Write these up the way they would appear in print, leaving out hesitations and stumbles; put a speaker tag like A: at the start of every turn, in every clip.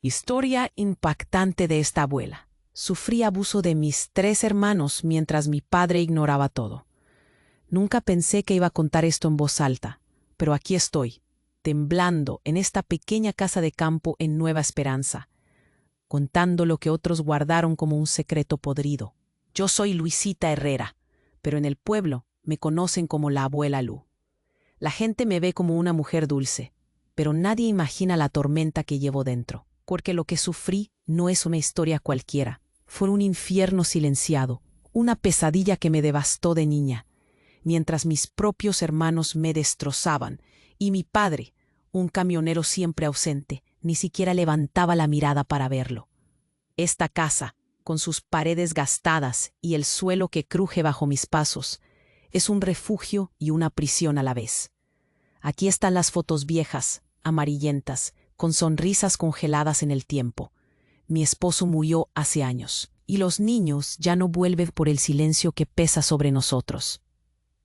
A: Historia impactante de esta abuela. Sufrí abuso de mis 3 hermanos mientras mi padre ignoraba todo. Nunca pensé que iba a contar esto en voz alta, pero aquí estoy, temblando en esta pequeña casa de campo en Nueva Esperanza, contando lo que otros guardaron como un secreto podrido. Yo soy Luisita Herrera, pero en el pueblo me conocen como la abuela Lu. La gente me ve como una mujer dulce, pero nadie imagina la tormenta que llevo dentro, porque lo que sufrí no es una historia cualquiera. Fue un infierno silenciado, una pesadilla que me devastó de niña, mientras mis propios hermanos me destrozaban, y mi padre, un camionero siempre ausente, ni siquiera levantaba la mirada para verlo. Esta casa, con sus paredes gastadas y el suelo que cruje bajo mis pasos, es un refugio y una prisión a la vez. Aquí están las fotos viejas, amarillentas, con sonrisas congeladas en el tiempo. Mi esposo murió hace años, y los niños ya no vuelven por el silencio que pesa sobre nosotros.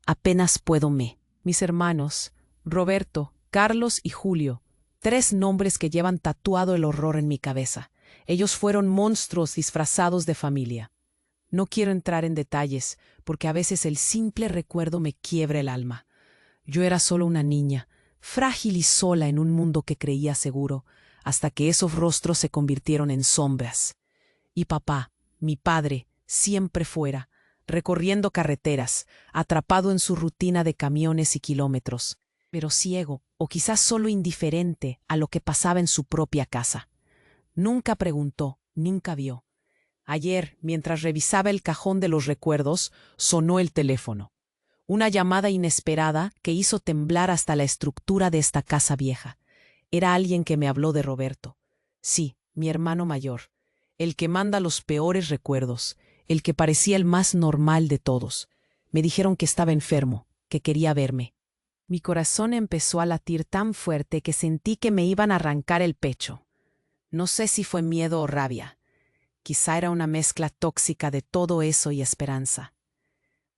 A: Apenas puedo mis hermanos, Roberto, Carlos y Julio, 3 nombres que llevan tatuado el horror en mi cabeza. Ellos fueron monstruos disfrazados de familia. No quiero entrar en detalles, porque a veces el simple recuerdo me quiebra el alma. Yo era solo una niña, frágil y sola en un mundo que creía seguro, hasta que esos rostros se convirtieron en sombras. Y papá, mi padre, siempre fuera, recorriendo carreteras, atrapado en su rutina de camiones y kilómetros, pero ciego o quizás solo indiferente a lo que pasaba en su propia casa. Nunca preguntó, nunca vio. Ayer, mientras revisaba el cajón de los recuerdos, sonó el teléfono. Una llamada inesperada que hizo temblar hasta la estructura de esta casa vieja. Era alguien que me habló de Roberto. Sí, mi hermano mayor. El que manda los peores recuerdos, el que parecía el más normal de todos. Me dijeron que estaba enfermo, que quería verme. Mi corazón empezó a latir tan fuerte que sentí que me iban a arrancar el pecho. No sé si fue miedo o rabia. Quizá era una mezcla tóxica de todo eso y esperanza.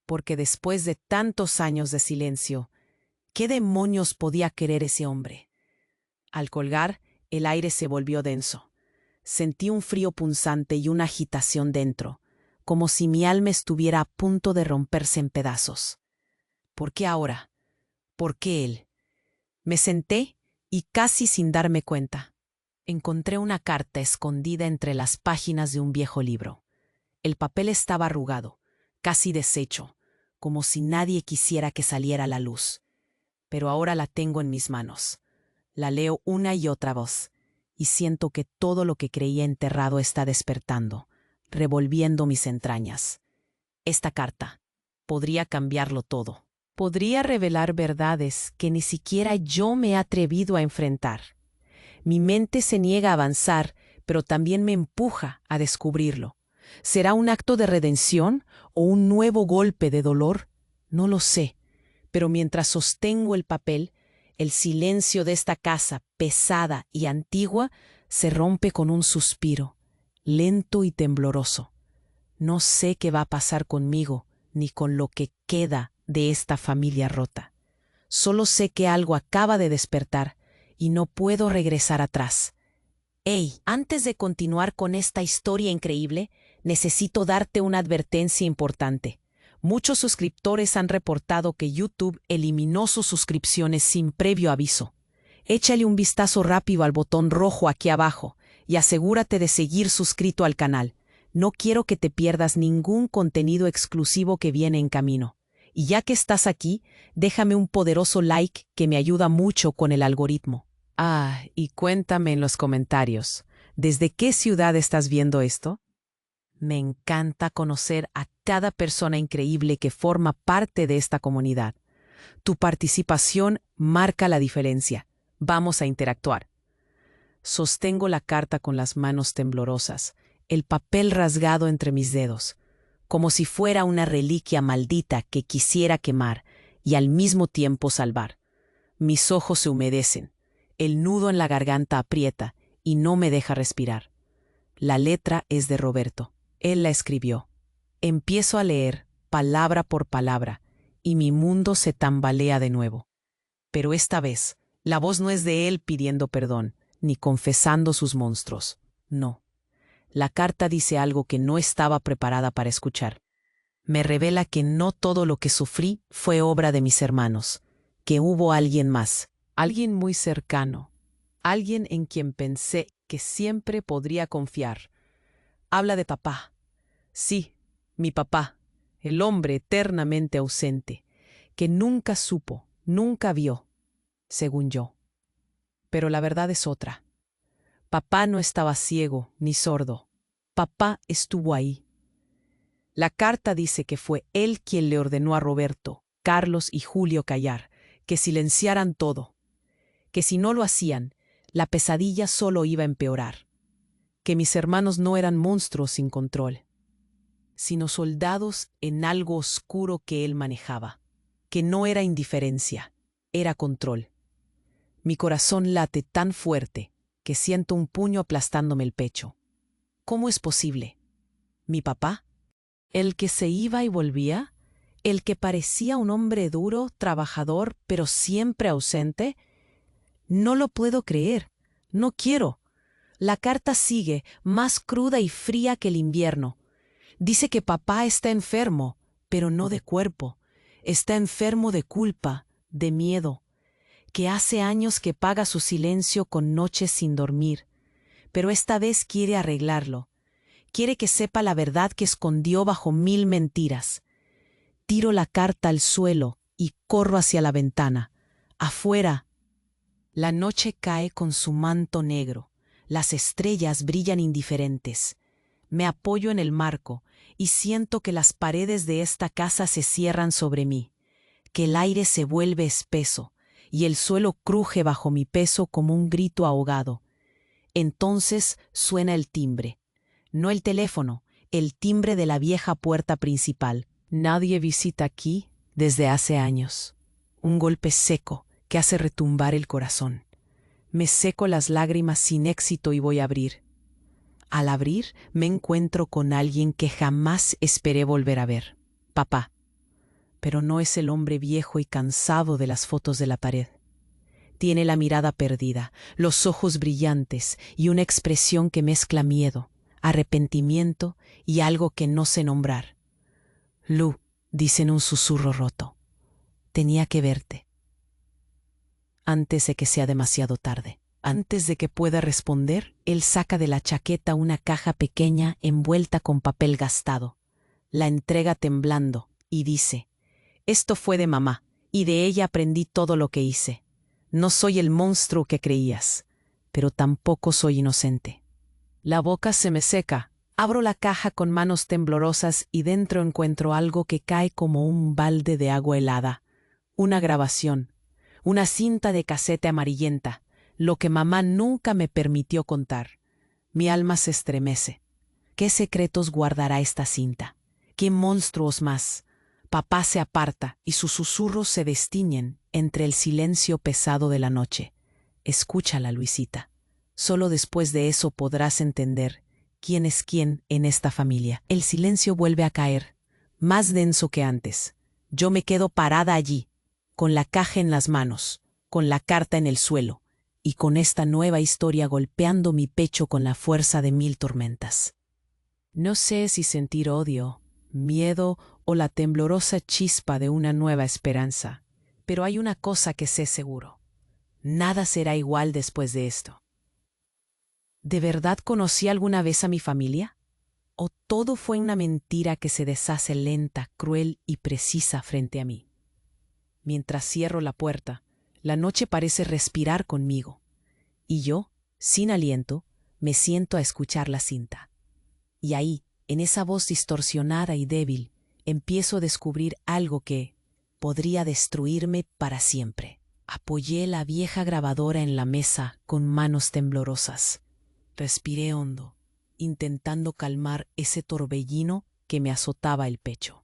A: Porque después de tantos años de silencio, ¿qué demonios podía querer ese hombre? Al colgar, el aire se volvió denso. Sentí un frío punzante y una agitación dentro, como si mi alma estuviera a punto de romperse en pedazos. ¿Por qué ahora? ¿Por qué él? Me senté y casi sin darme cuenta, encontré una carta escondida entre las páginas de un viejo libro. El papel estaba arrugado, casi deshecho, como si nadie quisiera que saliera a la luz. Pero ahora la tengo en mis manos. La leo una y otra voz, y siento que todo lo que creía enterrado está despertando, revolviendo mis entrañas. Esta carta podría cambiarlo todo. Podría revelar verdades que ni siquiera yo me he atrevido a enfrentar. Mi mente se niega a avanzar, pero también me empuja a descubrirlo. ¿Será un acto de redención o un nuevo golpe de dolor? No lo sé, pero mientras sostengo el papel, el silencio de esta casa, pesada y antigua, se rompe con un suspiro, lento y tembloroso. No sé qué va a pasar conmigo, ni con lo que queda de esta familia rota. Solo sé que algo acaba de despertar y no puedo regresar atrás. Hey, antes de continuar con esta historia increíble, necesito darte una advertencia importante. Muchos suscriptores han reportado que YouTube eliminó sus suscripciones sin previo aviso. Échale un vistazo rápido al botón rojo aquí abajo y asegúrate de seguir suscrito al canal. No quiero que te pierdas ningún contenido exclusivo que viene en camino. Y ya que estás aquí, déjame un poderoso like que me ayuda mucho con el algoritmo. Y cuéntame en los comentarios, ¿desde qué ciudad estás viendo esto? Me encanta conocer a cada persona increíble que forma parte de esta comunidad. Tu participación marca la diferencia. Vamos a interactuar. Sostengo la carta con las manos temblorosas, el papel rasgado entre mis dedos, como si fuera una reliquia maldita que quisiera quemar y al mismo tiempo salvar. Mis ojos se humedecen, el nudo en la garganta aprieta y no me deja respirar. La letra es de Roberto. Él la escribió. Empiezo a leer, palabra por palabra, y mi mundo se tambalea de nuevo. Pero esta vez, la voz no es de él pidiendo perdón, ni confesando sus monstruos. No. La carta dice algo que no estaba preparada para escuchar. Me revela que no todo lo que sufrí fue obra de mis hermanos, que hubo alguien más, alguien muy cercano, alguien en quien pensé que siempre podría confiar. Habla de papá. Sí, mi papá, el hombre eternamente ausente, que nunca supo, nunca vio, según yo. Pero la verdad es otra. Papá no estaba ciego ni sordo. Papá estuvo ahí. La carta dice que fue él quien le ordenó a Roberto, Carlos y Julio callar, que silenciaran todo, que si no lo hacían, la pesadilla solo iba a empeorar, que mis hermanos no eran monstruos sin control, sino soldados en algo oscuro que él manejaba, que no era indiferencia, era control. Mi corazón late tan fuerte que siento un puño aplastándome el pecho. ¿Cómo es posible? ¿Mi papá? ¿El que se iba y volvía? ¿El que parecía un hombre duro, trabajador, pero siempre ausente? No lo puedo creer. No quiero. La carta sigue, más cruda y fría que el invierno. Dice que papá está enfermo, pero no de cuerpo. Está enfermo de culpa, de miedo, que hace años que paga su silencio con noches sin dormir, pero esta vez quiere arreglarlo. Quiere que sepa la verdad que escondió bajo 1000 mentiras. Tiro la carta al suelo y corro hacia la ventana. Afuera, la noche cae con su manto negro. Las estrellas brillan indiferentes. Me apoyo en el marco y siento que las paredes de esta casa se cierran sobre mí, que el aire se vuelve espeso y el suelo cruje bajo mi peso como un grito ahogado. Entonces suena el timbre. No el teléfono, el timbre de la vieja puerta principal. Nadie visita aquí desde hace años. Un golpe seco que hace retumbar el corazón. Me seco las lágrimas sin éxito y voy a abrir. Al abrir, me encuentro con alguien que jamás esperé volver a ver. Papá. Pero no es el hombre viejo y cansado de las fotos de la pared. Tiene la mirada perdida, los ojos brillantes y una expresión que mezcla miedo, arrepentimiento y algo que no sé nombrar. Lu, dice en un susurro roto, tenía que verte. Antes de que sea demasiado tarde. Antes de que pueda responder, él saca de la chaqueta una caja pequeña envuelta con papel gastado. La entrega temblando y dice: «Esto fue de mamá, y de ella aprendí todo lo que hice. No soy el monstruo que creías, pero tampoco soy inocente». La boca se me seca. Abro la caja con manos temblorosas y dentro encuentro algo que cae como un balde de agua helada. Una grabación. Una cinta de casete amarillenta. Lo que mamá nunca me permitió contar. Mi alma se estremece. ¿Qué secretos guardará esta cinta? ¿Qué monstruos más? Papá se aparta y sus susurros se destiñen entre el silencio pesado de la noche. Escúchala, Luisita. Solo después de eso podrás entender quién es quién en esta familia. El silencio vuelve a caer, más denso que antes. Yo me quedo parada allí, con la caja en las manos, con la carta en el suelo, y con esta nueva historia golpeando mi pecho con la fuerza de 1000 tormentas. No sé si sentir odio, miedo o la temblorosa chispa de una nueva esperanza, pero hay una cosa que sé seguro. Nada será igual después de esto. ¿De verdad conocí alguna vez a mi familia? ¿O todo fue una mentira que se deshace lenta, cruel y precisa frente a mí? Mientras cierro la puerta, la noche parece respirar conmigo, y yo, sin aliento, me siento a escuchar la cinta. Y ahí, en esa voz distorsionada y débil, empiezo a descubrir algo que podría destruirme para siempre. Apoyé la vieja grabadora en la mesa con manos temblorosas. Respiré hondo, intentando calmar ese torbellino que me azotaba el pecho.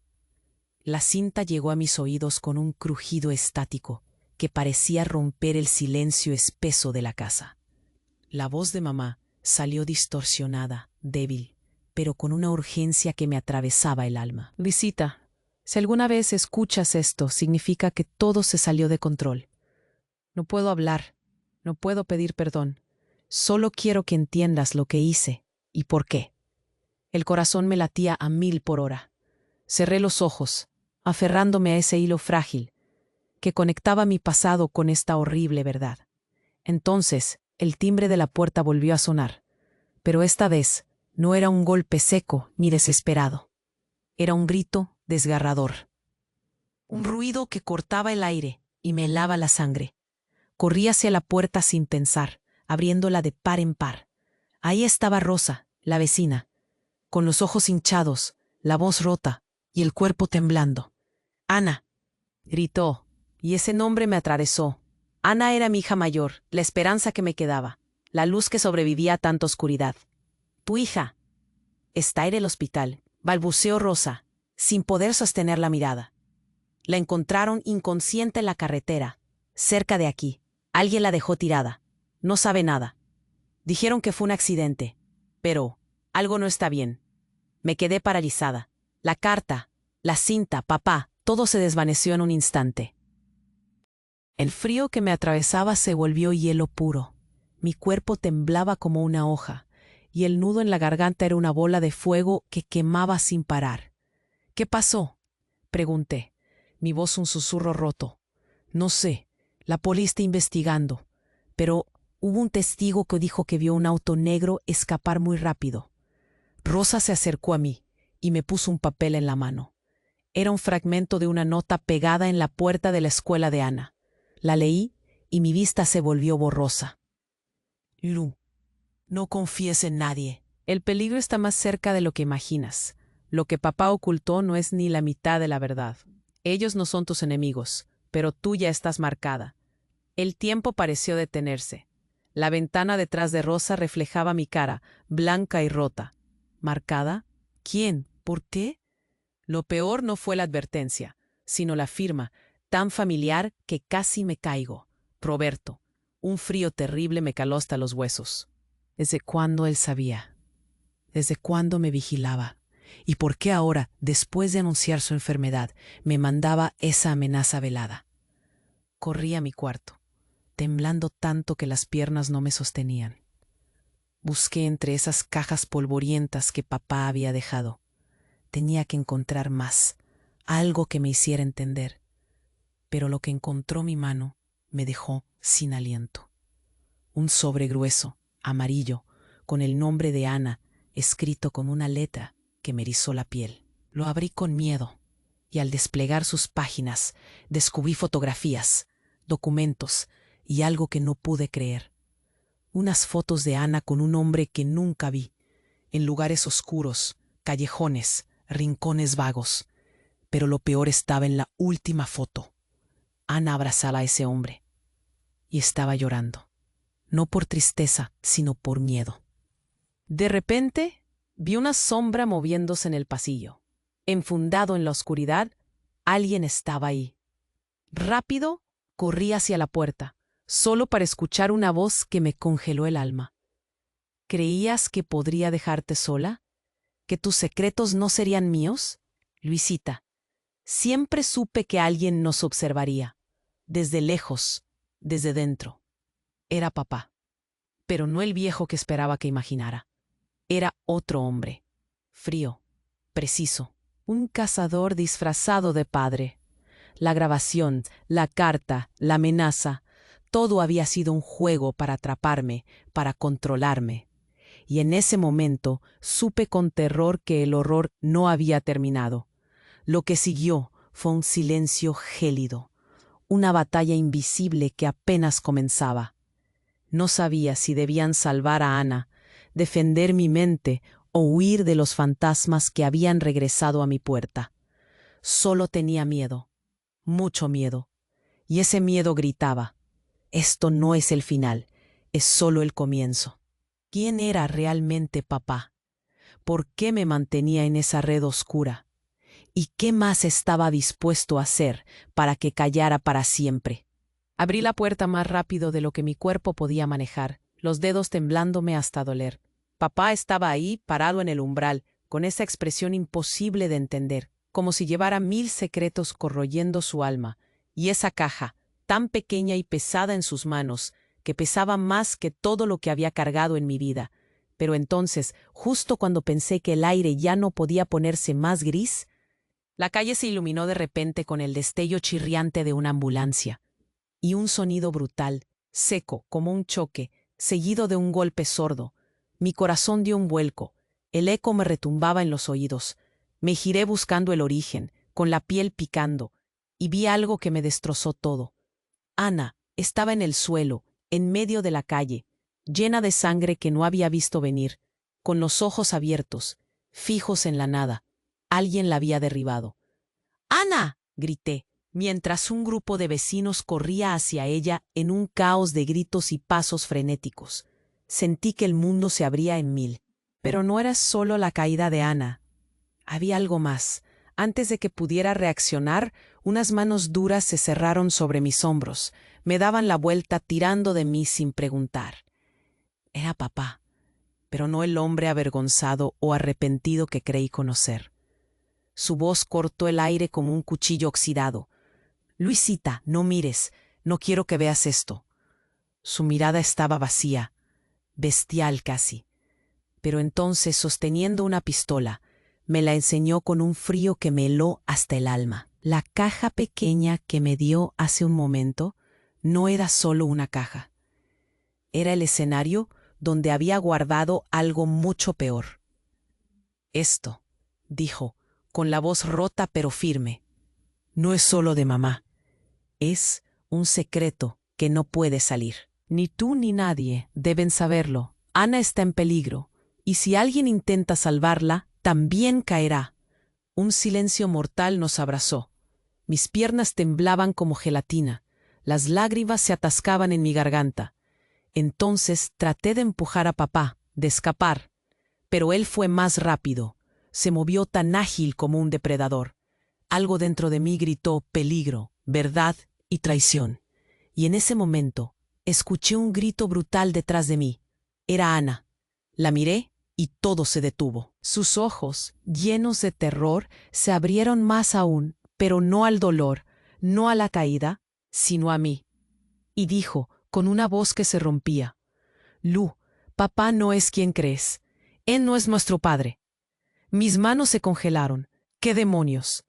A: La cinta llegó a mis oídos con un crujido estático que parecía romper el silencio espeso de la casa. La voz de mamá salió distorsionada, débil, pero con una urgencia que me atravesaba el alma. «Luisita, si alguna vez escuchas esto, significa que todo se salió de control. No puedo hablar, no puedo pedir perdón. Solo quiero que entiendas lo que hice y por qué. El corazón me latía a 1000 por hora. Cerré los ojos, aferrándome a ese hilo frágil que conectaba mi pasado con esta horrible verdad. Entonces, el timbre de la puerta volvió a sonar, pero esta vez no era un golpe seco ni desesperado. Era un grito desgarrador. Un ruido que cortaba el aire y me helaba la sangre. Corrí hacia la puerta sin pensar, abriéndola de par en par. Ahí estaba Rosa, la vecina, con los ojos hinchados, la voz rota y el cuerpo temblando. «Ana», gritó, y ese nombre me atravesó. Ana era mi hija mayor, la esperanza que me quedaba, la luz que sobrevivía a tanta oscuridad. «Tu hija está en el hospital», balbuceó Rosa, sin poder sostener la mirada. La encontraron inconsciente en la carretera, cerca de aquí. Alguien la dejó tirada. No sabe nada. Dijeron que fue un accidente, pero algo no está bien. Me quedé paralizada. La carta, la cinta, papá, todo se desvaneció en un instante. El frío que me atravesaba se volvió hielo puro. Mi cuerpo temblaba como una hoja, y el nudo en la garganta era una bola de fuego que quemaba sin parar. «¿Qué pasó?», pregunté, mi voz un susurro roto. «No sé, la policía está investigando, pero hubo un testigo que dijo que vio un auto negro escapar muy rápido». Rosa se acercó a mí y me puso un papel en la mano. Era un fragmento de una nota pegada en la puerta de la escuela de Ana. La leí y mi vista se volvió borrosa. «Lu, no confíes en nadie. El peligro está más cerca de lo que imaginas. Lo que papá ocultó no es ni la mitad de la verdad. Ellos no son tus enemigos, pero tú ya estás marcada». El tiempo pareció detenerse. La ventana detrás de Rosa reflejaba mi cara, blanca y rota. ¿Marcada? ¿Quién? ¿Por qué? Lo peor no fue la advertencia, sino la firma, tan familiar que casi me caigo. Roberto. Un frío terrible me caló hasta los huesos. ¿Desde cuándo él sabía? ¿Desde cuándo me vigilaba? ¿Y por qué ahora, después de anunciar su enfermedad, me mandaba esa amenaza velada? Corrí a mi cuarto, temblando tanto que las piernas no me sostenían. Busqué entre esas cajas polvorientas que papá había dejado. Tenía que encontrar más, algo que me hiciera entender. Pero lo que encontró mi mano me dejó sin aliento. Un sobre grueso, amarillo, con el nombre de Ana, escrito con una letra que me erizó la piel. Lo abrí con miedo, y al desplegar sus páginas, descubrí fotografías, documentos y algo que no pude creer. Unas fotos de Ana con un hombre que nunca vi, en lugares oscuros, callejones, rincones vagos. Pero lo peor estaba en la última foto. Ana abrazaba a ese hombre y estaba llorando, no por tristeza, sino por miedo. De repente, vi una sombra moviéndose en el pasillo. Enfundado en la oscuridad, alguien estaba ahí. Rápido, corrí hacia la puerta, solo para escuchar una voz que me congeló el alma. ¿Creías que podría dejarte sola? ¿Que tus secretos no serían míos? Luisita, siempre supe que alguien nos observaría, desde lejos, desde dentro. Era papá, pero no el viejo que esperaba que imaginara. Era otro hombre, frío, preciso, un cazador disfrazado de padre. La grabación, la carta, la amenaza, todo había sido un juego para atraparme, para controlarme. Y en ese momento supe con terror que el horror no había terminado. Lo que siguió fue un silencio gélido, una batalla invisible que apenas comenzaba. No sabía si debían salvar a Ana, defender mi mente o huir de los fantasmas que habían regresado a mi puerta. Solo tenía miedo, mucho miedo, y ese miedo gritaba: «Esto no es el final, es solo el comienzo». ¿Quién era realmente papá? ¿Por qué me mantenía en esa red oscura? ¿Y qué más estaba dispuesto a hacer para que callara para siempre? Abrí la puerta más rápido de lo que mi cuerpo podía manejar, los dedos temblándome hasta doler. Papá estaba ahí, parado en el umbral, con esa expresión imposible de entender, como si llevara 1000 secretos corroyendo su alma, y esa caja, tan pequeña y pesada en sus manos, que pesaba más que todo lo que había cargado en mi vida. Pero entonces, justo cuando pensé que el aire ya no podía ponerse más gris, la calle se iluminó de repente con el destello chirriante de una ambulancia. Y un sonido brutal, seco, como un choque, seguido de un golpe sordo. Mi corazón dio un vuelco. El eco me retumbaba en los oídos. Me giré buscando el origen, con la piel picando, y vi algo que me destrozó todo. Ana estaba en el suelo, en medio de la calle, llena de sangre que no había visto venir, con los ojos abiertos, fijos en la nada. Alguien la había derribado. ¡Ana!, grité, mientras un grupo de vecinos corría hacia ella en un caos de gritos y pasos frenéticos. Sentí que el mundo se abría en mil. Pero no era solo la caída de Ana. Había algo más. Antes de que pudiera reaccionar, unas manos duras se cerraron sobre mis hombros. Me daban la vuelta tirando de mí sin preguntar. Era papá, pero no el hombre avergonzado o arrepentido que creí conocer. Su voz cortó el aire como un cuchillo oxidado. «Luisita, no mires, no quiero que veas esto». Su mirada estaba vacía, bestial casi. Pero entonces, sosteniendo una pistola, me la enseñó con un frío que me heló hasta el alma. La caja pequeña que me dio hace un momento no era solo una caja. Era el escenario donde había guardado algo mucho peor. «Esto», dijo, con la voz rota pero firme, «no es solo de mamá. Es un secreto que no puede salir. Ni tú ni nadie deben saberlo. Ana está en peligro, y si alguien intenta salvarla, también caerá». Un silencio mortal nos abrazó. Mis piernas temblaban como gelatina. Las lágrimas se atascaban en mi garganta. Entonces traté de empujar a papá, de escapar. Pero él fue más rápido. Se movió tan ágil como un depredador. Algo dentro de mí gritó peligro, verdad y traición. Y en ese momento escuché un grito brutal detrás de mí. Era Ana. La miré y todo se detuvo. Sus ojos, llenos de terror, se abrieron más aún, pero no al dolor, no a la caída, sino a mí. Y dijo, con una voz que se rompía: «Lu, papá no es quien crees. Él no es nuestro padre». Mis manos se congelaron. ¡Qué demonios!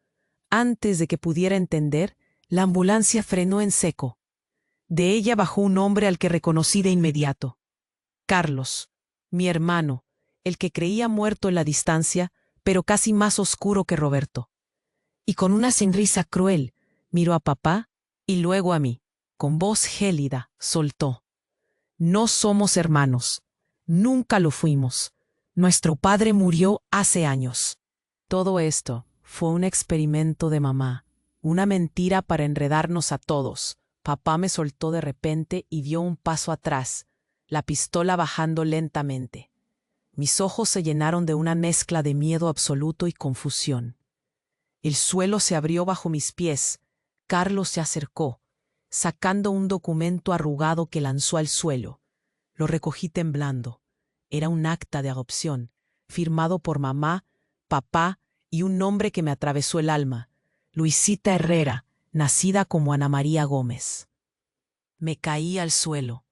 A: Antes de que pudiera entender, la ambulancia frenó en seco. De ella bajó un hombre al que reconocí de inmediato. Carlos, mi hermano, el que creía muerto en la distancia, pero casi más oscuro que Roberto. Y con una sonrisa cruel, miró a papá y luego a mí. Con voz gélida, soltó: «No somos hermanos. Nunca lo fuimos. Nuestro padre murió hace años». Todo esto fue un experimento de mamá, una mentira para enredarnos a todos. Papá me soltó de repente y dio un paso atrás, la pistola bajando lentamente. Mis ojos se llenaron de una mezcla de miedo absoluto y confusión. El suelo se abrió bajo mis pies. Carlos se acercó, sacando un documento arrugado que lanzó al suelo. Lo recogí temblando. Era un acta de adopción, firmado por mamá, papá y un nombre que me atravesó el alma: Luisita Herrera, nacida como Ana María Gómez. Me caí al suelo.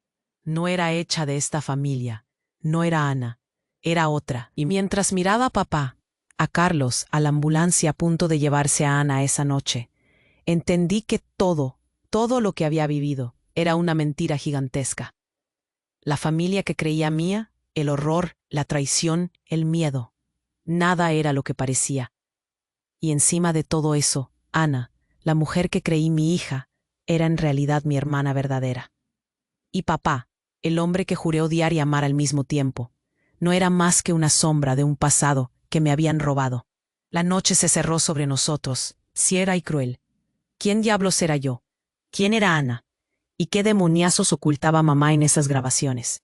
A: No era hecha de esta familia. No era Ana. Era otra. Y mientras miraba a papá, a Carlos, a la ambulancia a punto de llevarse a Ana esa noche, entendí que todo lo que había vivido, era una mentira gigantesca. La familia que creía mía, el horror, la traición, el miedo. Nada era lo que parecía. Y encima de todo eso, Ana, la mujer que creí mi hija, era en realidad mi hermana verdadera. Y papá, el hombre que juré odiar y amar al mismo tiempo, no era más que una sombra de un pasado que me habían robado. La noche se cerró sobre nosotros, ciega y cruel. ¿Quién diablos era yo? ¿Quién era Ana? ¿Y qué demoniazos ocultaba mamá en esas grabaciones?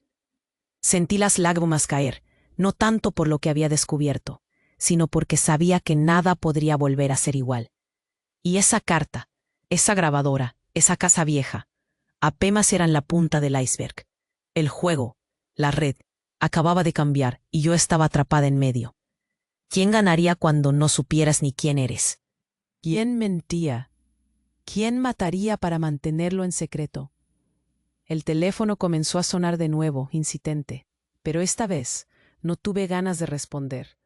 A: Sentí las lágrimas caer, no tanto por lo que había descubierto, sino porque sabía que nada podría volver a ser igual. Y esa carta, esa grabadora, esa casa vieja, apenas eran la punta del iceberg. El juego, la red, acababa de cambiar y yo estaba atrapada en medio. ¿Quién ganaría cuando no supieras ni quién eres? ¿Quién mentía? ¿Quién mataría para mantenerlo en secreto? El teléfono comenzó a sonar de nuevo, insistente, pero esta vez no tuve ganas de responder.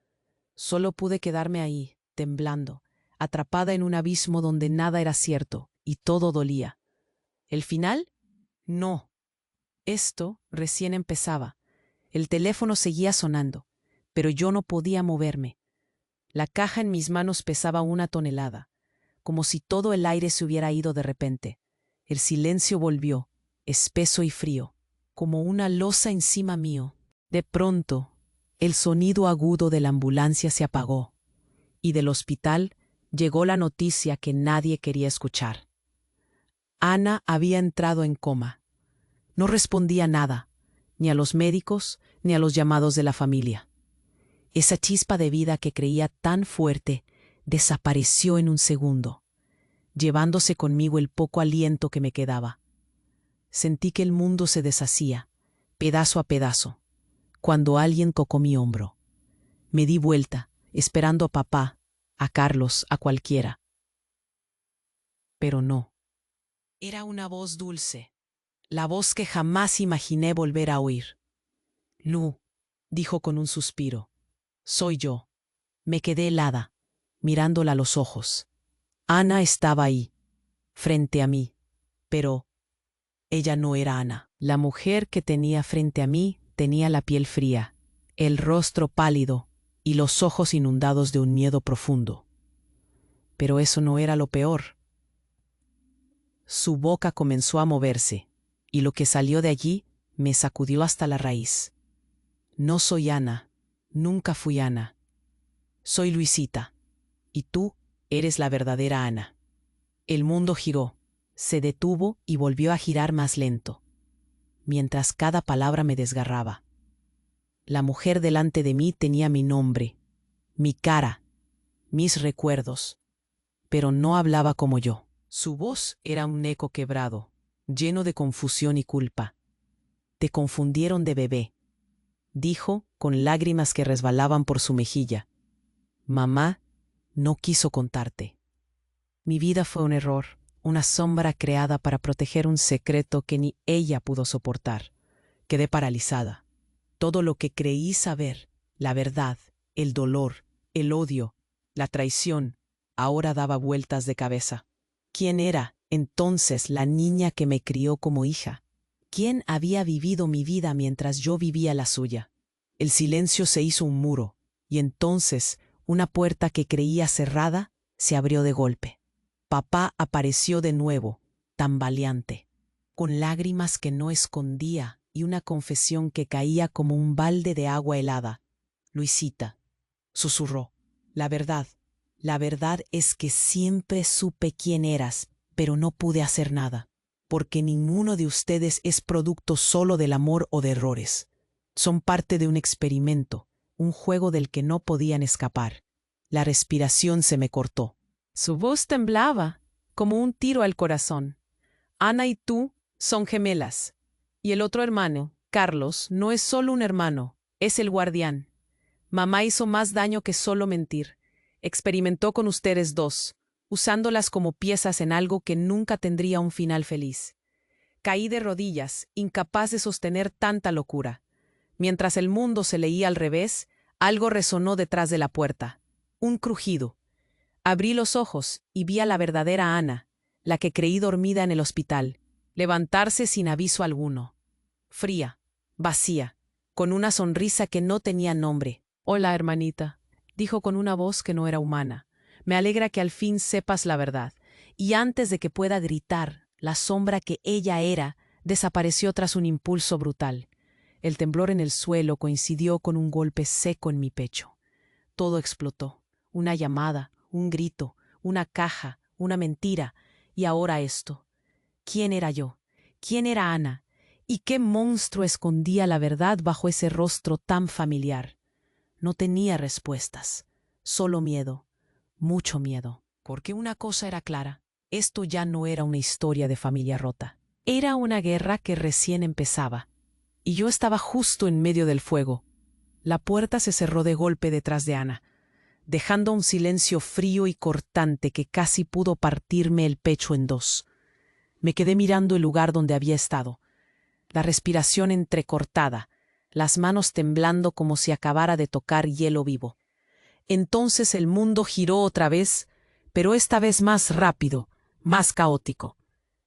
A: Solo pude quedarme ahí, temblando, atrapada en un abismo donde nada era cierto y todo dolía. ¿El final? No. Esto recién empezaba. El teléfono seguía sonando, pero yo no podía moverme. La caja en mis manos pesaba 1 tonelada, como si todo el aire se hubiera ido de repente. El silencio volvió, espeso y frío, como una losa encima mío. De pronto, el sonido agudo de la ambulancia se apagó, y del hospital llegó la noticia que nadie quería escuchar. Ana había entrado en coma. No respondía nada, ni a los médicos, ni a los llamados de la familia. Esa chispa de vida que creía tan fuerte desapareció en un segundo, llevándose conmigo el poco aliento que me quedaba. Sentí que el mundo se deshacía, pedazo a pedazo, cuando alguien tocó mi hombro. Me di vuelta, esperando a papá, a Carlos, a cualquiera. Pero no. Era una voz dulce, la voz que jamás imaginé volver a oír. Lu, dijo con un suspiro. Soy yo. Me quedé helada, mirándola a los ojos. Ana estaba ahí, frente a mí, pero ella no era Ana. La mujer que tenía frente a mí tenía la piel fría, el rostro pálido y los ojos inundados de un miedo profundo. Pero eso no era lo peor. Su boca comenzó a moverse, y lo que salió de allí me sacudió hasta la raíz. No soy Ana, nunca fui Ana. Soy Luisita, y tú eres la verdadera Ana. El mundo giró, se detuvo y volvió a girar más lento, mientras cada palabra me desgarraba. La mujer delante de mí tenía mi nombre, mi cara, mis recuerdos, pero no hablaba como yo. Su voz era un eco quebrado, lleno de confusión y culpa. Te confundieron de bebé, dijo con lágrimas que resbalaban por su mejilla. Mamá no quiso contarte. Mi vida fue un error, una sombra creada para proteger un secreto que ni ella pudo soportar. Quedé paralizada. Todo lo que creí saber, la verdad, el dolor, el odio, la traición, ahora daba vueltas de cabeza. ¿Quién era entonces la niña que me crió como hija? ¿Quién había vivido mi vida mientras yo vivía la suya? El silencio se hizo un muro, y entonces una puerta que creía cerrada se abrió de golpe. Papá apareció de nuevo, tambaleante, con lágrimas que no escondía y una confesión que caía como un balde de agua helada. Luisita, susurró, la verdad es que siempre supe quién eras, pero no pude hacer nada, porque ninguno de ustedes es producto solo del amor o de errores. Son parte de un experimento, un juego del que no podían escapar. La respiración se me cortó. Su voz temblaba, como un tiro al corazón. Ana y tú son gemelas. Y el otro hermano, Carlos, no es solo un hermano, es el guardián. Mamá hizo más daño que solo mentir. Experimentó con ustedes dos, usándolas como piezas en algo que nunca tendría un final feliz. Caí de rodillas, incapaz de sostener tanta locura. Mientras el mundo se leía al revés, algo resonó detrás de la puerta. Un crujido. Abrí los ojos y vi a la verdadera Ana, la que creí dormida en el hospital, levantarse sin aviso alguno. Fría, vacía, con una sonrisa que no tenía nombre. Hola, hermanita, dijo con una voz que no era humana. Me alegra que al fin sepas la verdad. Y antes de que pueda gritar, la sombra que ella era desapareció tras un impulso brutal. El temblor en el suelo coincidió con un golpe seco en mi pecho. Todo explotó. Una llamada, un grito, una caja, una mentira, y ahora esto. ¿Quién era yo? ¿Quién era Ana? ¿Y qué monstruo escondía la verdad bajo ese rostro tan familiar? No tenía respuestas, solo miedo, mucho miedo. Porque una cosa era clara, esto ya no era una historia de familia rota. Era una guerra que recién empezaba, y yo estaba justo en medio del fuego. La puerta se cerró de golpe detrás de Ana, dejando un silencio frío y cortante que casi pudo partirme el pecho en dos. Me quedé mirando el lugar donde había estado, la respiración entrecortada, las manos temblando como si acabara de tocar hielo vivo. Entonces el mundo giró otra vez, pero esta vez más rápido, más caótico.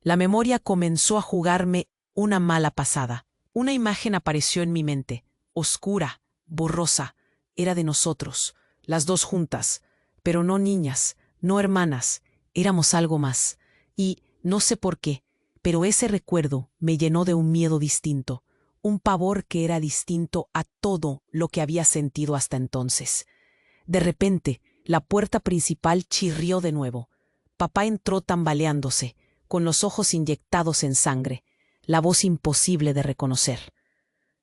A: La memoria comenzó a jugarme una mala pasada. Una imagen apareció en mi mente, oscura, borrosa. Era de nosotros, las dos juntas, pero no niñas, no hermanas, éramos algo más. Y, no sé por qué, pero ese recuerdo me llenó de un miedo distinto, un pavor que era distinto a todo lo que había sentido hasta entonces. De repente, la puerta principal chirrió de nuevo. Papá entró tambaleándose, con los ojos inyectados en sangre, la voz imposible de reconocer.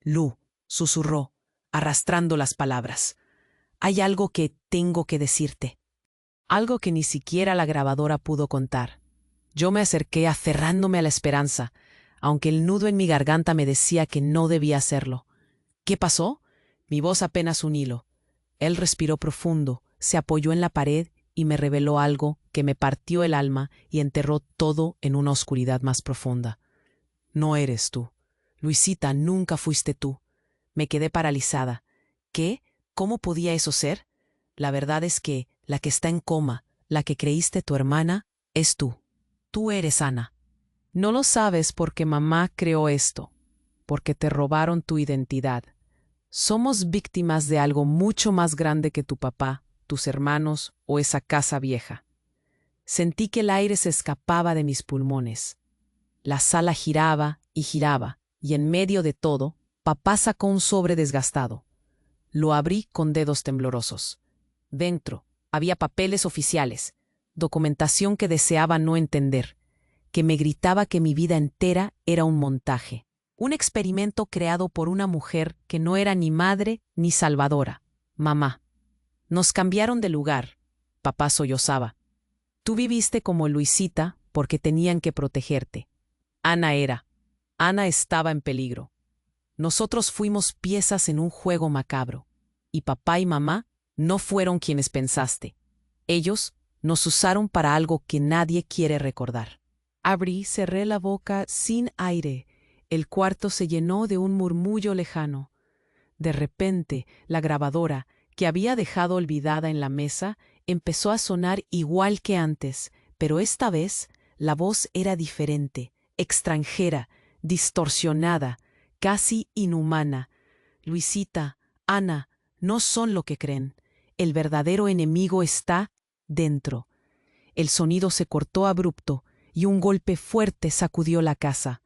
A: «Lu», susurró, arrastrando las palabras. «Hay algo que tengo que decirte». Algo que ni siquiera la grabadora pudo contar. Yo me acerqué aferrándome a la esperanza, aunque el nudo en mi garganta me decía que no debía hacerlo. «¿Qué pasó?» Mi voz apenas un hilo. Él respiró profundo, se apoyó en la pared y me reveló algo que me partió el alma y enterró todo en una oscuridad más profunda. «No eres tú. Luisita, nunca fuiste tú». Me quedé paralizada. ¿Qué? ¿Cómo podía eso ser? La verdad es que la que está en coma, la que creíste tu hermana, es tú. Tú eres Ana. No lo sabes porque mamá creó esto, porque te robaron tu identidad. Somos víctimas de algo mucho más grande que tu papá, tus hermanos o esa casa vieja. Sentí que el aire se escapaba de mis pulmones. La sala giraba, y en medio de todo, papá sacó un sobre desgastado. Lo abrí con dedos temblorosos. Dentro había papeles oficiales, documentación que deseaba no entender, que me gritaba que mi vida entera era un montaje, un experimento creado por una mujer que no era ni madre ni salvadora, mamá. Nos cambiaron de lugar, papá sollozaba. Tú viviste como Luisita porque tenían que protegerte. Ana estaba en peligro. Nosotros fuimos piezas en un juego macabro, y papá y mamá no fueron quienes pensaste. Ellos nos usaron para algo que nadie quiere recordar. Abrí, cerré la boca sin aire. El cuarto se llenó de un murmullo lejano. De repente, la grabadora, que había dejado olvidada en la mesa, empezó a sonar igual que antes, pero esta vez la voz era diferente, extranjera, distorsionada, casi inhumana. Luisita, Ana, no son lo que creen. El verdadero enemigo está dentro. El sonido se cortó abrupto y un golpe fuerte sacudió la casa.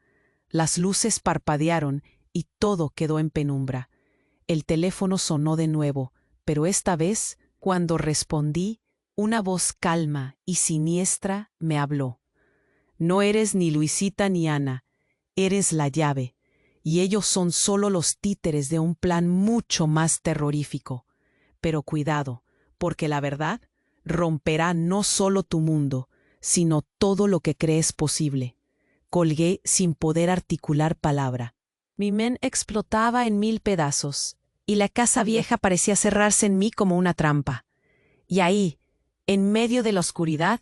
A: Las luces parpadearon y todo quedó en penumbra. El teléfono sonó de nuevo, pero esta vez, cuando respondí, una voz calma y siniestra me habló. No eres ni Luisita ni Ana, eres la llave, y ellos son solo los títeres de un plan mucho más terrorífico. Pero cuidado, porque la verdad romperá no solo tu mundo, sino todo lo que crees posible. Colgué sin poder articular palabra. Mi mente explotaba en 1000 pedazos, y la casa vieja parecía cerrarse en mí como una trampa. Y ahí, en medio de la oscuridad,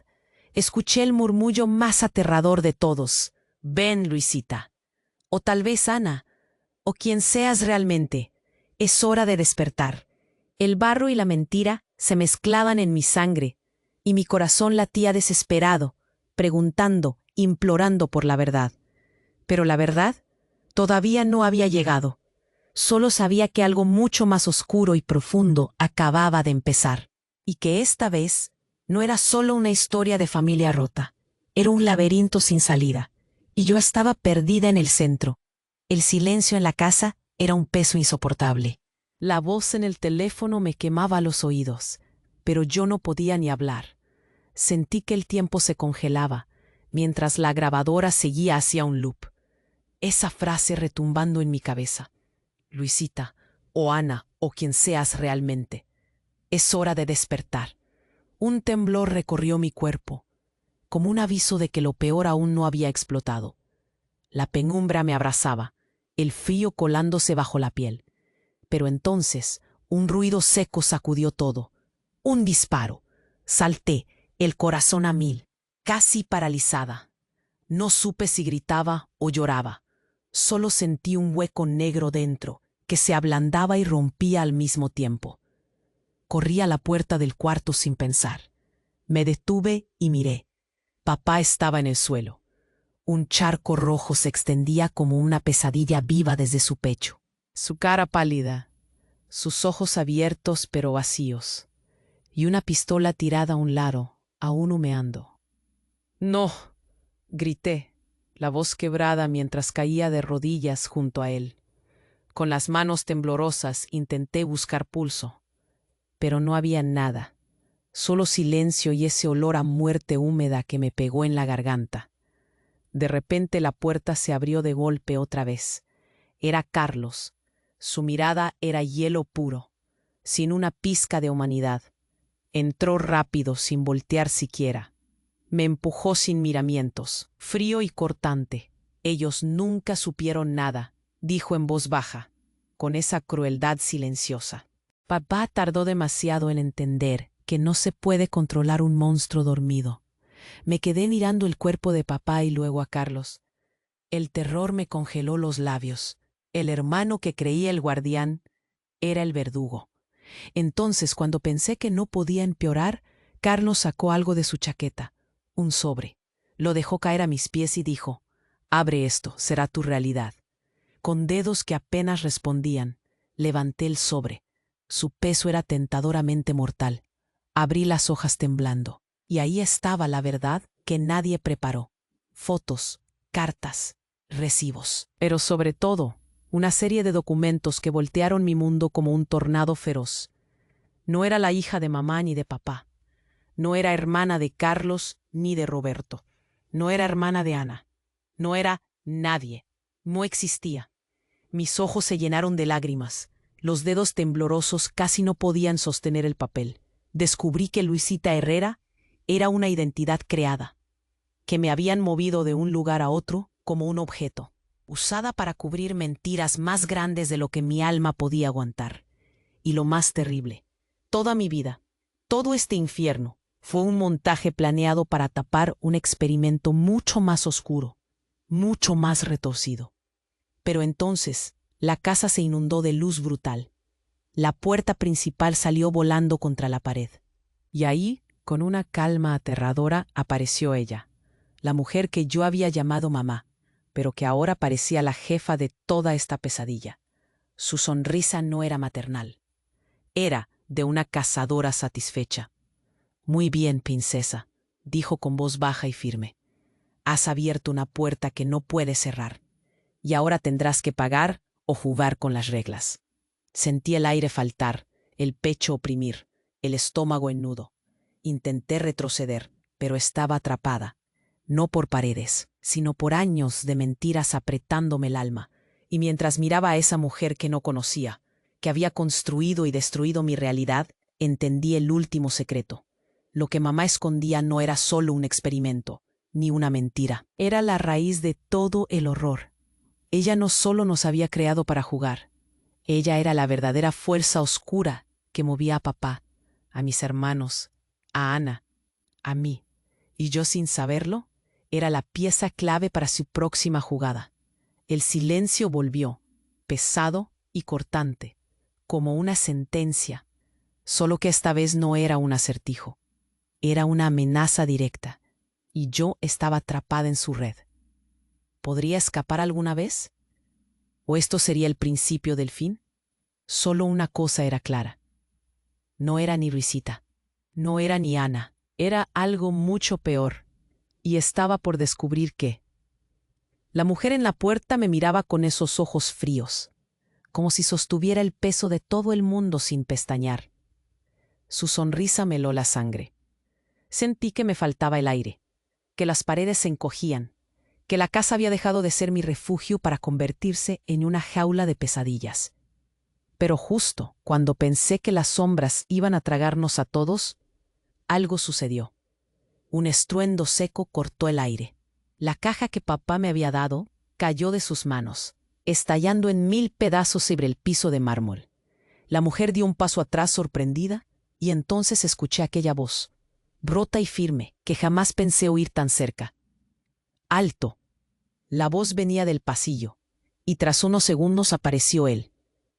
A: escuché el murmullo más aterrador de todos. Ven, Luisita. O tal vez Ana, o quien seas realmente. Es hora de despertar. El barro y la mentira se mezclaban en mi sangre, y mi corazón latía desesperado, preguntando, implorando por la verdad. Pero la verdad todavía no había llegado. Solo sabía que algo mucho más oscuro y profundo acababa de empezar, y que esta vez no era solo una historia de familia rota, era un laberinto sin salida, y yo estaba perdida en el centro. El silencio en la casa era un peso insoportable. La voz en el teléfono me quemaba los oídos, pero yo no podía ni hablar. Sentí que el tiempo se congelaba, mientras la grabadora seguía hacia un loop. Esa frase retumbando en mi cabeza. Luisita, o Ana, o quien seas realmente. Es hora de despertar. Un temblor recorrió mi cuerpo, como un aviso de que lo peor aún no había explotado. La penumbra me abrazaba, el frío colándose bajo la piel. Pero entonces un ruido seco sacudió todo. Un disparo. Salté, el corazón a 1000, casi paralizada. No supe si gritaba o lloraba. Solo sentí un hueco negro dentro, que se ablandaba y rompía al mismo tiempo. Corrí a la puerta del cuarto sin pensar. Me detuve y miré. Papá estaba en el suelo. Un charco rojo se extendía como una pesadilla viva desde su pecho. Su cara pálida, sus ojos abiertos pero vacíos, y una pistola tirada a un lado, aún humeando. «No», grité, la voz quebrada mientras caía de rodillas junto a él. Con las manos temblorosas intenté buscar pulso, pero no había nada, solo silencio y ese olor a muerte húmeda que me pegó en la garganta. De repente la puerta se abrió de golpe otra vez. Era Carlos. Su mirada era hielo puro, sin una pizca de humanidad. Entró rápido, sin voltear siquiera. Me empujó sin miramientos, frío y cortante. «Ellos nunca supieron nada», dijo en voz baja, con esa crueldad silenciosa. Papá tardó demasiado en entender que no se puede controlar un monstruo dormido. Me quedé mirando el cuerpo de papá y luego a Carlos. El terror me congeló los labios. El hermano que creía el guardián era el verdugo. Entonces, cuando pensé que no podía empeorar, Carlos sacó algo de su chaqueta, un sobre. Lo dejó caer a mis pies y dijo: «Abre esto, será tu realidad». Con dedos que apenas respondían, levanté el sobre. Su peso era tentadoramente mortal. Abrí las hojas temblando, y ahí estaba la verdad que nadie preparó. Fotos, cartas, recibos. Pero sobre todo, una serie de documentos que voltearon mi mundo como un tornado feroz. No era la hija de mamá ni de papá. No era hermana de Carlos ni de Roberto. No era hermana de Ana. No era nadie. No existía. Mis ojos se llenaron de lágrimas. Los dedos temblorosos casi no podían sostener el papel. Descubrí que Luisita Herrera era una identidad creada, que me habían movido de un lugar a otro como un objeto, usada para cubrir mentiras más grandes de lo que mi alma podía aguantar. Y lo más terrible, toda mi vida, todo este infierno, fue un montaje planeado para tapar un experimento mucho más oscuro, mucho más retorcido. Pero entonces, la casa se inundó de luz brutal. La puerta principal salió volando contra la pared. Y ahí, con una calma aterradora, apareció ella, la mujer que yo había llamado mamá, pero que ahora parecía la jefa de toda esta pesadilla. Su sonrisa no era maternal. Era de una cazadora satisfecha. «Muy bien, princesa», dijo con voz baja y firme. «Has abierto una puerta que no puedes cerrar, y ahora tendrás que pagar o jugar con las reglas». Sentí el aire faltar, el pecho oprimir, el estómago en nudo. Intenté retroceder, pero estaba atrapada, no por paredes, sino por años de mentiras apretándome el alma. Y mientras miraba a esa mujer que no conocía, que había construido y destruido mi realidad, entendí el último secreto. Lo que mamá escondía no era solo un experimento, ni una mentira. Era la raíz de todo el horror. Ella no solo nos había creado para jugar. Ella era la verdadera fuerza oscura que movía a papá, a mis hermanos, a Ana, a mí. Y yo, sin saberlo, era la pieza clave para su próxima jugada. El silencio volvió, pesado y cortante, como una sentencia, solo que esta vez no era un acertijo. Era una amenaza directa, y yo estaba atrapada en su red. ¿Podría escapar alguna vez? ¿O esto sería el principio del fin? Solo una cosa era clara. No era ni Luisita, no era ni Ana, era algo mucho peor, y estaba por descubrir qué. La mujer en la puerta me miraba con esos ojos fríos, como si sostuviera el peso de todo el mundo sin pestañear. Su sonrisa me heló la sangre. Sentí que me faltaba el aire, que las paredes se encogían, que la casa había dejado de ser mi refugio para convertirse en una jaula de pesadillas. Pero justo cuando pensé que las sombras iban a tragarnos a todos, algo sucedió. Un estruendo seco cortó el aire. La caja que papá me había dado cayó de sus manos, estallando en 1000 pedazos sobre el piso de mármol. La mujer dio un paso atrás sorprendida, y entonces escuché aquella voz, rota y firme, que jamás pensé oír tan cerca. «¡Alto!». La voz venía del pasillo, y tras unos segundos apareció él.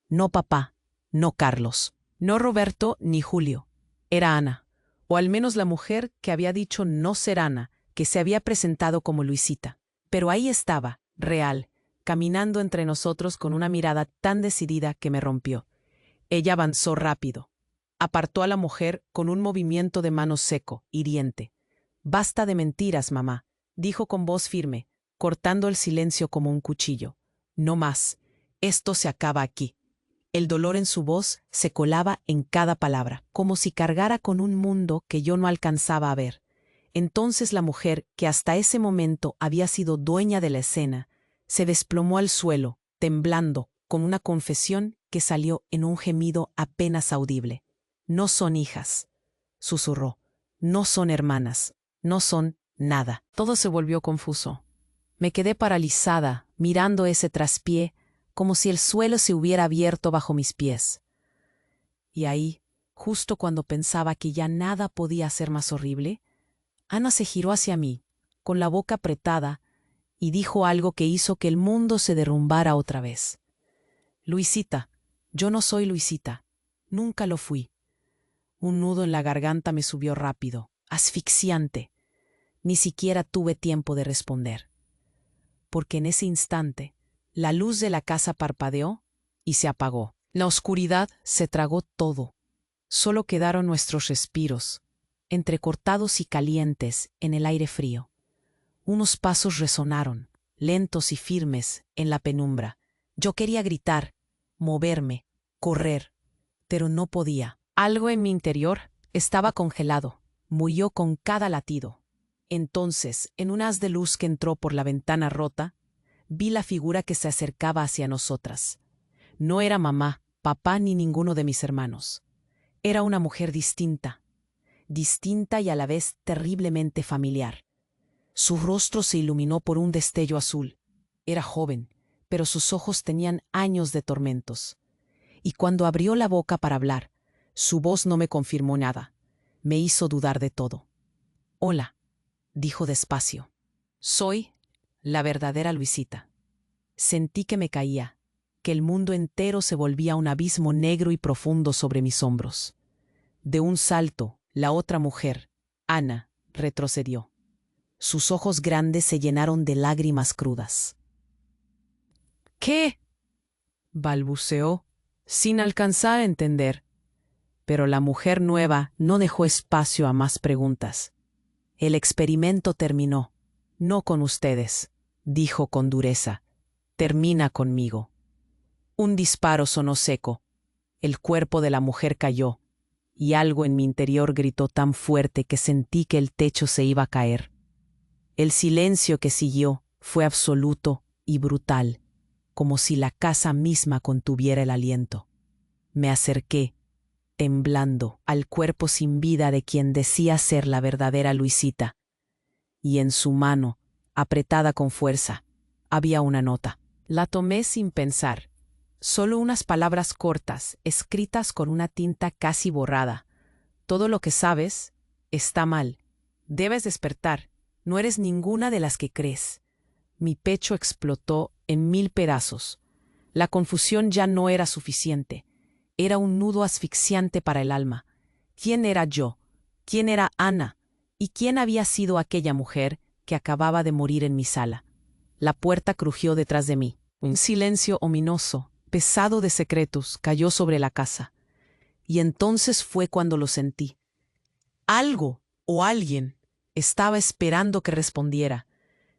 A: No papá, no Carlos, no Roberto ni Julio. Era Ana, o al menos la mujer que había dicho no ser Ana, que se había presentado como Luisita. Pero ahí estaba, real, caminando entre nosotros con una mirada tan decidida que me rompió. Ella avanzó rápido. Apartó a la mujer con un movimiento de mano seco, hiriente. «Basta de mentiras, mamá», dijo con voz firme, cortando el silencio como un cuchillo. «No más. Esto se acaba aquí». El dolor en su voz se colaba en cada palabra, como si cargara con un mundo que yo no alcanzaba a ver. Entonces la mujer, que hasta ese momento había sido dueña de la escena, se desplomó al suelo, temblando, con una confesión que salió en un gemido apenas audible. «No son hijas», susurró. «No son hermanas. No son nada». Todo se volvió confuso. Me quedé paralizada, mirando ese traspié, como si el suelo se hubiera abierto bajo mis pies. Y ahí, justo cuando pensaba que ya nada podía ser más horrible, Ana se giró hacia mí, con la boca apretada, y dijo algo que hizo que el mundo se derrumbara otra vez. «Luisita, yo no soy Luisita. Nunca lo fui». Un nudo en la garganta me subió rápido, asfixiante. Ni siquiera tuve tiempo de responder. Porque en ese instante, la luz de la casa parpadeó y se apagó. La oscuridad se tragó todo. Solo quedaron nuestros respiros, entrecortados y calientes en el aire frío. Unos pasos resonaron, lentos y firmes, en la penumbra. Yo quería gritar, moverme, correr, pero no podía. Algo en mi interior estaba congelado, murió con cada latido. Entonces, en un haz de luz que entró por la ventana rota, vi la figura que se acercaba hacia nosotras. No era mamá, papá ni ninguno de mis hermanos. Era una mujer distinta y a la vez terriblemente familiar. Su rostro se iluminó por un destello azul. Era joven, pero sus ojos tenían años de tormentos. Y cuando abrió la boca para hablar, su voz no me confirmó nada. Me hizo dudar de todo. «Hola», dijo despacio. «Soy la verdadera Luisita». Sentí que me caía, que el mundo entero se volvía un abismo negro y profundo sobre mis hombros. De un salto, la otra mujer, Ana, retrocedió. Sus ojos grandes se llenaron de lágrimas crudas. «¿Qué?», balbuceó, sin alcanzar a entender. Pero la mujer nueva no dejó espacio a más preguntas. «El experimento terminó. No con ustedes», dijo con dureza. «Termina conmigo». Un disparo sonó seco. El cuerpo de la mujer cayó, y algo en mi interior gritó tan fuerte que sentí que el techo se iba a caer. El silencio que siguió fue absoluto y brutal, como si la casa misma contuviera el aliento. Me acerqué, temblando, al cuerpo sin vida de quien decía ser la verdadera Luisita, y en su mano, apretada con fuerza, había una nota. La tomé sin pensar. Solo unas palabras cortas, escritas con una tinta casi borrada. «Todo lo que sabes está mal. Debes despertar. No eres ninguna de las que crees». Mi pecho explotó en 1000 pedazos. La confusión ya no era suficiente. Era un nudo asfixiante para el alma. ¿Quién era yo? ¿Quién era Ana? ¿Y quién había sido aquella mujer que acababa de morir en mi sala? La puerta crujió detrás de mí. Un silencio ominoso, pesado de secretos, cayó sobre la casa. Y entonces fue cuando lo sentí. Algo o alguien estaba esperando que respondiera,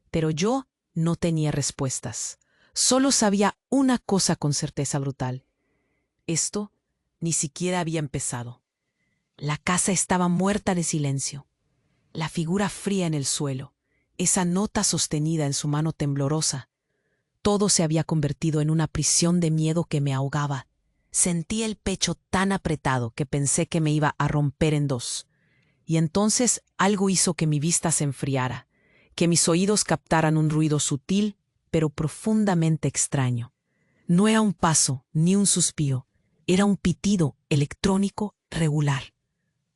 A: pero yo no tenía respuestas. Solo sabía una cosa con certeza brutal. Esto ni siquiera había empezado. La casa estaba muerta de silencio. La figura fría en el suelo, esa nota sostenida en su mano temblorosa. Todo se había convertido en una prisión de miedo que me ahogaba. Sentí el pecho tan apretado que pensé que me iba a romper en dos. Y entonces algo hizo que mi vista se enfriara, que mis oídos captaran un ruido sutil, pero profundamente extraño. No era un paso ni un suspiro, era un pitido electrónico regular.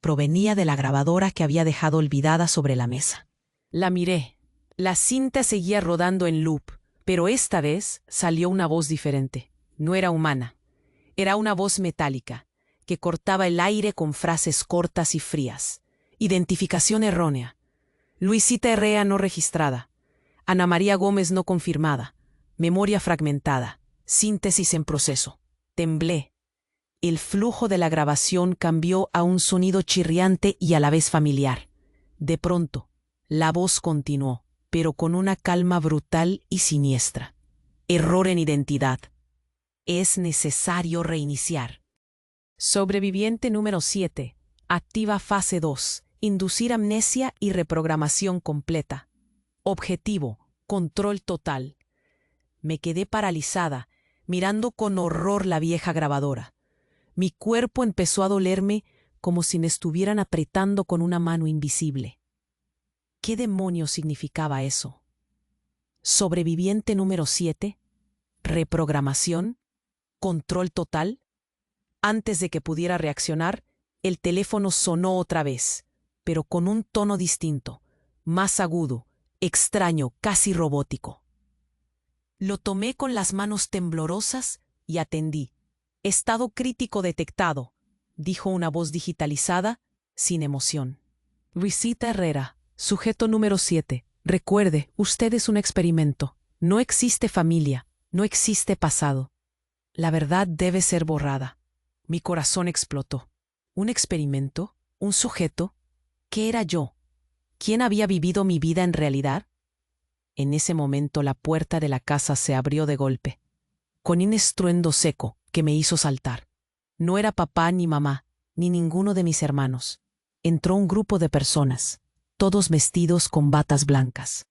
A: Provenía de la grabadora que había dejado olvidada sobre la mesa. La miré. La cinta seguía rodando en loop, Pero esta vez salió una voz diferente. No era humana. Era una voz metálica, que cortaba el aire con frases cortas y frías. Identificación errónea. Luisita Herrera no registrada. Ana María Gómez no confirmada. Memoria fragmentada. Síntesis en proceso. Temblé. El flujo de la grabación cambió a un sonido chirriante y a la vez familiar. De pronto, la voz continuó, pero con una calma brutal y siniestra. Error en identidad. Es necesario reiniciar. Sobreviviente número 7. Activa fase 2. Inducir amnesia y reprogramación completa. Objetivo: control total. Me quedé paralizada, mirando con horror la vieja grabadora. Mi cuerpo empezó a dolerme como si me estuvieran apretando con una mano invisible. ¿Qué demonios significaba eso? Sobreviviente número 7. Reprogramación. Control total. Antes de que pudiera reaccionar, el teléfono sonó otra vez, pero con un tono distinto, más agudo, extraño, casi robótico. Lo tomé con las manos temblorosas y atendí. Estado crítico detectado, dijo una voz digitalizada, sin emoción. Luisita Herrera, sujeto número 7. Recuerde, usted es un experimento. No existe familia, no existe pasado. La verdad debe ser borrada. Mi corazón explotó. ¿Un experimento? ¿Un sujeto? ¿Qué era yo? ¿Quién había vivido mi vida en realidad? En ese momento la puerta de la casa se abrió de golpe, con un estruendo seco que me hizo saltar. No era papá ni mamá, ni ninguno de mis hermanos. Entró un grupo de personas, todos vestidos con batas blancas.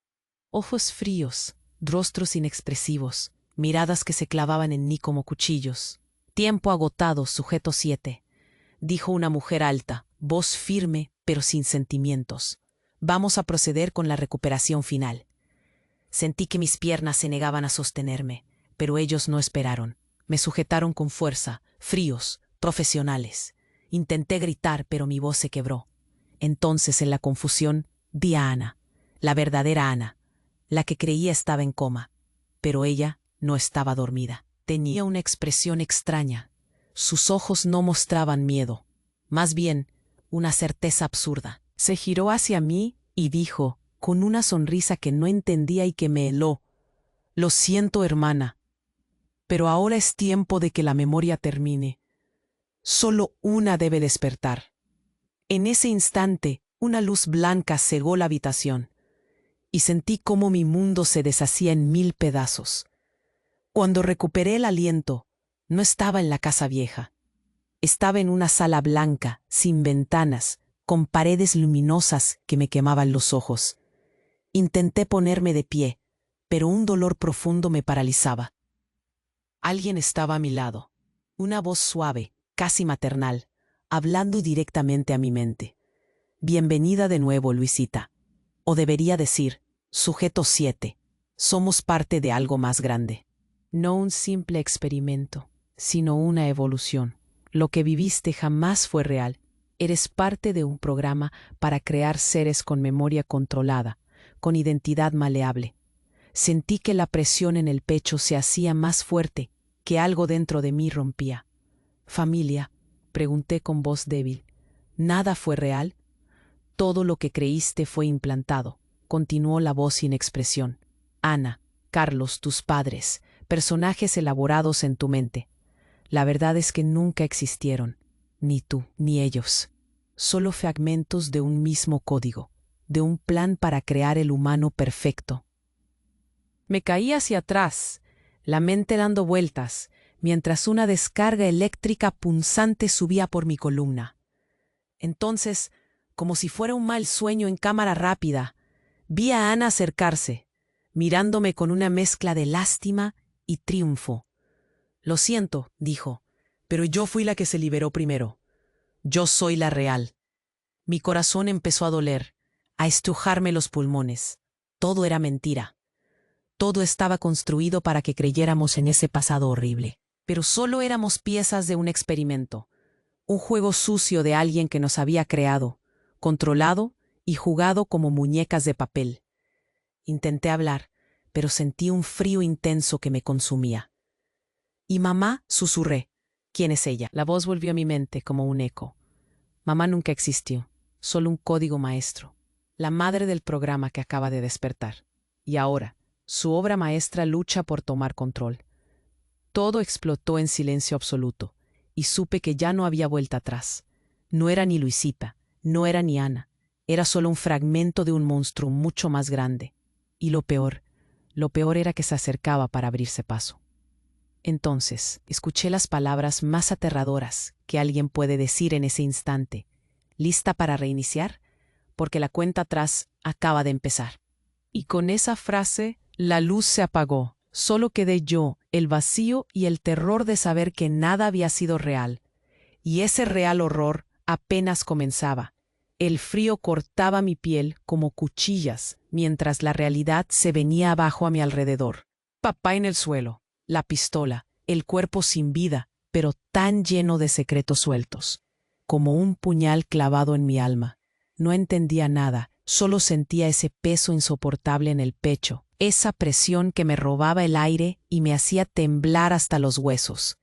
A: Ojos fríos, rostros inexpresivos, miradas que se clavaban en mí como cuchillos. Tiempo agotado, sujeto 7, dijo una mujer alta, voz firme pero sin sentimientos. Vamos a proceder con la recuperación final. Sentí que mis piernas se negaban a sostenerme, pero ellos no esperaron. Me sujetaron con fuerza, fríos, profesionales. Intenté gritar, pero mi voz se quebró. Entonces, en la confusión, vi a Ana, la verdadera Ana, la que creía estaba en coma. Pero ella no estaba dormida. Tenía una expresión extraña. Sus ojos no mostraban miedo, más bien una certeza absurda. Se giró hacia mí y dijo, con una sonrisa que no entendía y que me heló: «Lo siento, hermana, pero ahora es tiempo de que la memoria termine. Solo una debe despertar». En ese instante, una luz blanca cegó la habitación, y sentí cómo mi mundo se deshacía en 1000 pedazos. Cuando recuperé el aliento, no estaba en la casa vieja. Estaba en una sala blanca, sin ventanas, con paredes luminosas que me quemaban los ojos. Intenté ponerme de pie, pero un dolor profundo me paralizaba. Alguien estaba a mi lado, una voz suave, casi maternal, hablando directamente a mi mente. «Bienvenida de nuevo, Luisita». O debería decir, sujeto 7, somos parte de algo más grande. No un simple experimento, sino una evolución. Lo que viviste jamás fue real. Eres parte de un programa para crear seres con memoria controlada, con identidad maleable. Sentí que la presión en el pecho se hacía más fuerte, que algo dentro de mí rompía. «Familia», pregunté con voz débil. «¿Nada fue real?» «Todo lo que creíste fue implantado», continuó la voz sin expresión. «Ana, Carlos, tus padres, personajes elaborados en tu mente. La verdad es que nunca existieron, ni tú, ni ellos. Solo fragmentos de un mismo código, de un plan para crear el humano perfecto». Me caí hacia atrás, la mente dando vueltas, mientras una descarga eléctrica punzante subía por mi columna. Entonces, como si fuera un mal sueño en cámara rápida, vi a Ana acercarse, mirándome con una mezcla de lástima y triunfo. «Lo siento», dijo, «pero yo fui la que se liberó primero. Yo soy la real». Mi corazón empezó a doler, a estrujarme los pulmones. Todo era mentira. Todo estaba construido para que creyéramos en ese pasado horrible. Pero solo éramos piezas de un experimento, un juego sucio de alguien que nos había creado, controlado y jugado como muñecas de papel. Intenté hablar, pero sentí un frío intenso que me consumía. «¿Y mamá?», susurré. «¿Quién es ella?». La voz volvió a mi mente como un eco. Mamá nunca existió, solo un código maestro. La madre del programa que acaba de despertar. Y ahora, su obra maestra lucha por tomar control. Todo explotó en silencio absoluto, y supe que ya no había vuelta atrás. No era ni Luisita, no era ni Ana, era solo un fragmento de un monstruo mucho más grande. Y lo peor era que se acercaba para abrirse paso. Entonces, escuché las palabras más aterradoras que alguien puede decir en ese instante. ¿Lista para reiniciar? Porque la cuenta atrás acaba de empezar. Y con esa frase, la luz se apagó. Solo quedé yo, el vacío y el terror de saber que nada había sido real. Y ese real horror apenas comenzaba. El frío cortaba mi piel como cuchillas, mientras la realidad se venía abajo a mi alrededor. Papá en el suelo, la pistola, el cuerpo sin vida, pero tan lleno de secretos sueltos. Como un puñal clavado en mi alma. No entendía nada, solo sentía ese peso insoportable en el pecho, esa presión que me robaba el aire y me hacía temblar hasta los huesos.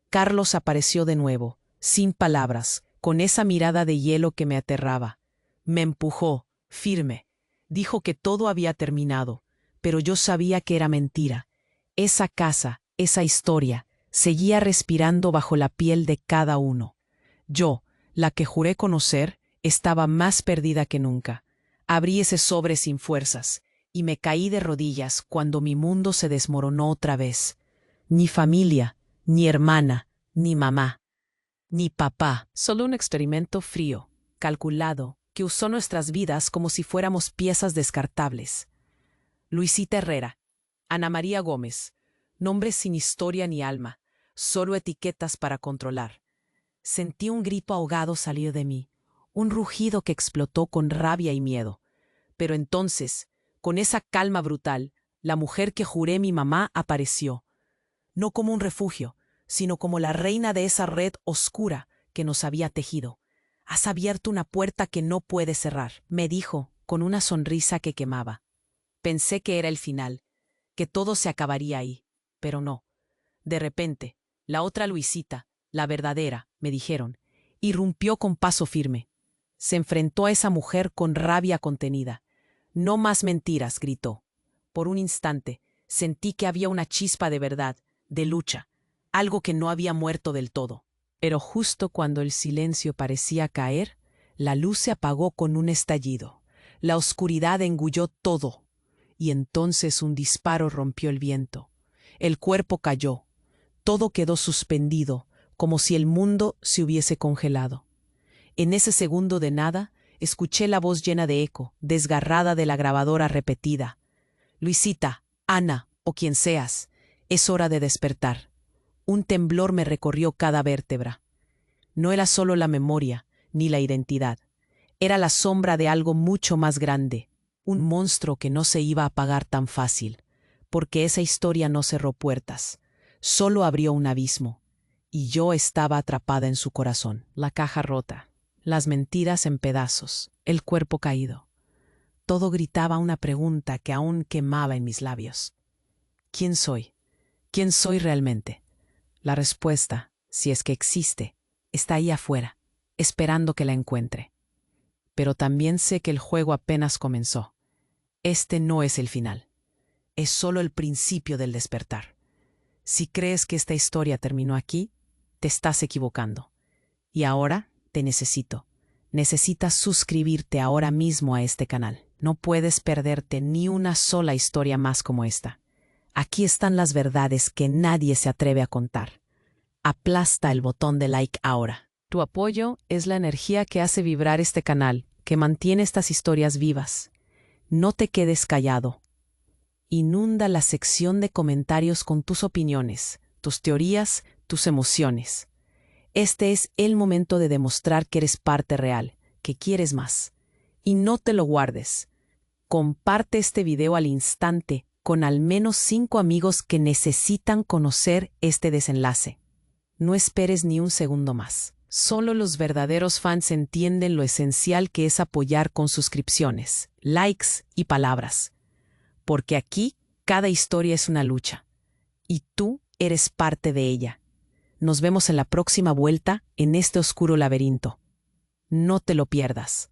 A: Carlos apareció de nuevo, sin palabras, con esa mirada de hielo que me aterraba. Me empujó, firme. Dijo que todo había terminado, pero yo sabía que era mentira. Esa casa, esa historia, seguía respirando bajo la piel de cada uno. Yo, la que juré conocer, estaba más perdida que nunca. Abrí ese sobre sin fuerzas, y me caí de rodillas cuando mi mundo se desmoronó otra vez. Ni familia, ni hermana, ni mamá, ni papá. Solo un experimento frío, calculado, que usó nuestras vidas como si fuéramos piezas descartables. Luisita Herrera, Ana María Gómez, nombres sin historia ni alma, solo etiquetas para controlar. Sentí un grito ahogado salir de mí, un rugido que explotó con rabia y miedo. Pero entonces, con esa calma brutal, la mujer que juré mi mamá apareció. No como un refugio, sino como la reina de esa red oscura que nos había tejido. «Has abierto una puerta que no puedes cerrar», me dijo, con una sonrisa que quemaba. Pensé que era el final, que todo se acabaría ahí, pero no. De repente, la otra Luisita, la verdadera, me dijeron, irrumpió con paso firme. Se enfrentó a esa mujer con rabia contenida. «No más mentiras», gritó. Por un instante, sentí que había una chispa de verdad, de lucha, algo que no había muerto del todo. Pero justo cuando el silencio parecía caer, la luz se apagó con un estallido. La oscuridad engulló todo. Y entonces un disparo rompió el viento. El cuerpo cayó. Todo quedó suspendido, como si el mundo se hubiese congelado. En ese segundo de nada, escuché la voz llena de eco, desgarrada de la grabadora repetida. «Luisita, Ana, o quien seas, es hora de despertar». Un temblor me recorrió cada vértebra. No era solo la memoria, ni la identidad. Era la sombra de algo mucho más grande, un monstruo que no se iba a apagar tan fácil, porque esa historia no cerró puertas, solo abrió un abismo, y yo estaba atrapada en su corazón. La caja rota, las mentiras en pedazos, el cuerpo caído. Todo gritaba una pregunta que aún quemaba en mis labios. ¿Quién soy? ¿Quién soy realmente? La respuesta, si es que existe, está ahí afuera, esperando que la encuentre. Pero también sé que el juego apenas comenzó. Este no es el final. Es solo el principio del despertar. Si crees que esta historia terminó aquí, te estás equivocando. Y ahora te necesito. Necesitas suscribirte ahora mismo a este canal. No puedes perderte ni una sola historia más como esta. Aquí están las verdades que nadie se atreve a contar. Aplasta el botón de like ahora. Tu apoyo es la energía que hace vibrar este canal, que mantiene estas historias vivas. No te quedes callado. Inunda la sección de comentarios con tus opiniones, tus teorías, tus emociones. Este es el momento de demostrar que eres parte real, que quieres más. Y no te lo guardes. Comparte este video al instante con al menos 5 amigos que necesitan conocer este desenlace. No esperes ni un segundo más. Solo los verdaderos fans entienden lo esencial que es apoyar con suscripciones, likes y palabras. Porque aquí Cada historia es una lucha, y tú eres parte de ella. Nos vemos en la próxima vuelta en este oscuro laberinto. No te lo pierdas.